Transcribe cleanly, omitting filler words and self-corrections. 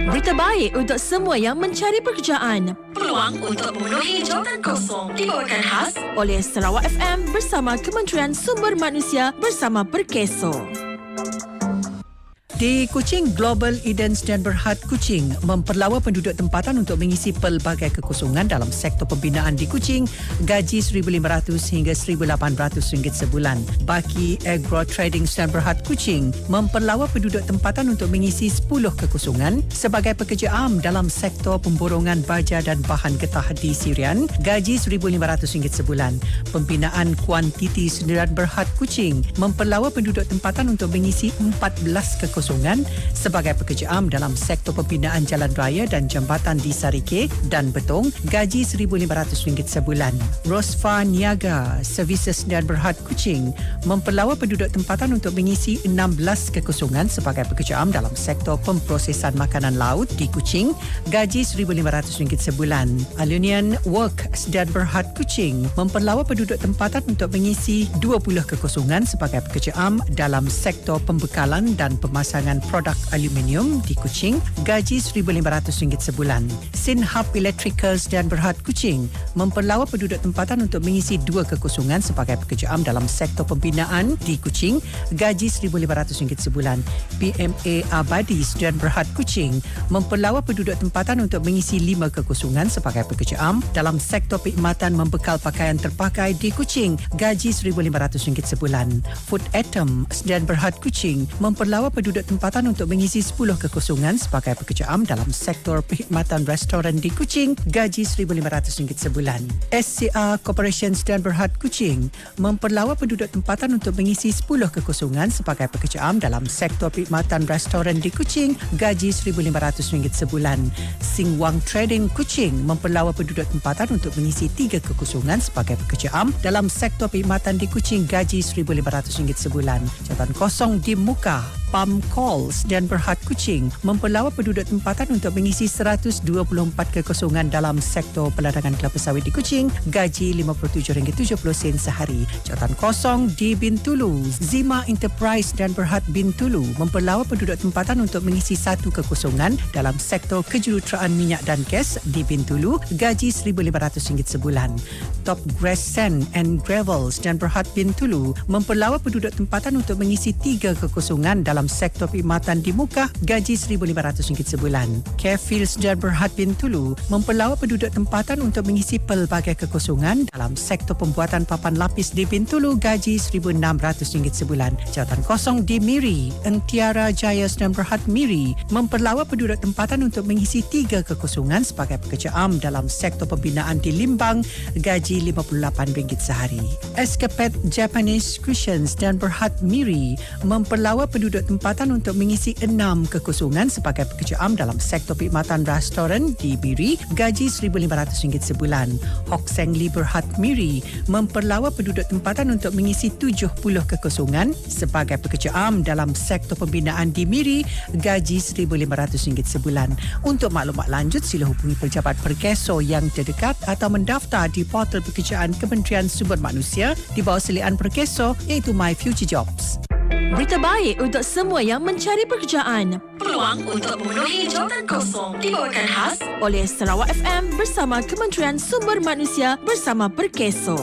Berita baik untuk semua yang mencari pekerjaan. Peluang untuk memenuhi jawatan kosong dibawakan khas Oleh Sarawak FM bersama Kementerian Sumber Manusia bersama Perkeso. Di Kuching, Global Edens dan Berhad Kuching memperlawa penduduk tempatan untuk mengisi pelbagai kekosongan dalam sektor pembinaan di Kuching, gaji RM1,500 hingga RM1,800 sebulan. Baki Agro Trading dan Berhad Kuching memperlawa penduduk tempatan untuk mengisi 10 kekosongan sebagai pekerja am dalam sektor pemborongan baja dan bahan getah di Sirian, gaji RM1,500 sebulan. Pembinaan kuantiti dan Berhad Kuching memperlawa penduduk tempatan untuk mengisi 14 kekosongan sebagai pekerja am dalam sektor pembinaan jalan raya dan jambatan di Sarike dan Betong, gaji RM1,500 sebulan. Rosfa Niaga Services dan Berhad Kuching memperlawa penduduk tempatan untuk mengisi 16 kekosongan sebagai pekerja am dalam sektor pemprosesan makanan laut di Kuching, gaji RM1,500 sebulan. Alunian Work dan Berhad Kuching memperlawa penduduk tempatan untuk mengisi 20 kekosongan sebagai pekerja am dalam sektor pembekalan dan pemasangan produk aluminium di Kuching, gaji RM1,500 sebulan. Sinhab Electricals dan Berhad Kuching memperlawa penduduk tempatan untuk mengisi 2 kekosongan sebagai pekerja am dalam sektor pembinaan di Kuching, gaji RM1,500 sebulan. PMA Abadis dan Berhad Kuching memperlawa penduduk tempatan untuk mengisi 5 kekosongan sebagai pekerja am dalam sektor perkhidmatan membekal pakaian terpakai di Kuching, gaji RM1,500 sebulan. Food Atom dan Berhad Kuching memperlawa penduduk tempatan untuk mengisi 10 kekosongan sebagai pekerja am dalam sektor perkhidmatan restoran di Kuching, gaji RM1,500 sebulan. SCA Corporations dan Berhad Kuching memperlawa penduduk tempatan untuk mengisi 10 kekosongan sebagai pekerja am dalam sektor perkhidmatan restoran di Kuching, gaji RM1,500 sebulan. Singwang Trading Kuching memperlawa penduduk tempatan untuk mengisi 3 kekosongan sebagai pekerja am dalam sektor perkhidmatan di Kuching, gaji RM1,500 sebulan. Jawatan kosong di Muka, Palm Calls dan Berhad Kuching memperlawa penduduk tempatan untuk mengisi 124 kekosongan dalam sektor peladangan kelapa sawit di Kuching, gaji RM57.70 sehari. Jawatan kosong di Bintulu, Zima Enterprise dan Berhad Bintulu memperlawa penduduk tempatan untuk mengisi 1 kekosongan dalam sektor kejuruteraan minyak dan gas di Bintulu, gaji RM1,500 sebulan. Top Grass Sand and Gravels dan Berhad Bintulu memperlawa penduduk tempatan untuk mengisi 3 kekosongan dalam sektor perkhidmatan di Muka, gaji RM1,500 sebulan. Carefields dan Berhad Bintulu memperlawa penduduk tempatan untuk mengisi pelbagai kekosongan dalam sektor pembuatan papan lapis di Bintulu, gaji RM1,600 sebulan. Jawatan kosong di Miri, Entiara Jayas dan Berhad Miri memperlawa penduduk tempatan untuk mengisi 3 kekosongan sebagai pekerja am dalam sektor pembinaan di Limbang, gaji RM58 sehari. Escapade Japanese Cushions dan Berhad Miri memperlawa penduduk tempatan untuk mengisi 6 kekosongan sebagai pekerja am dalam sektor perkhidmatan restoran di Miri, gaji RM1,500 sebulan. Hock Seng Lee Berhad Miri memperlawa penduduk tempatan untuk mengisi 70 kekosongan sebagai pekerja am dalam sektor pembinaan di Miri, gaji RM1,500 sebulan. Untuk maklumat lanjut, sila hubungi pejabat Perkeso yang terdekat atau mendaftar di portal pekerjaan Kementerian Sumber Manusia di bawah selian Perkeso iaitu My Future Jobs. Berita baik untuk semua yang mencari pekerjaan. peluang untuk memenuhi jawatan kosong dibawakan khas Oleh Sarawak FM bersama Kementerian Sumber Manusia bersama Perkeso.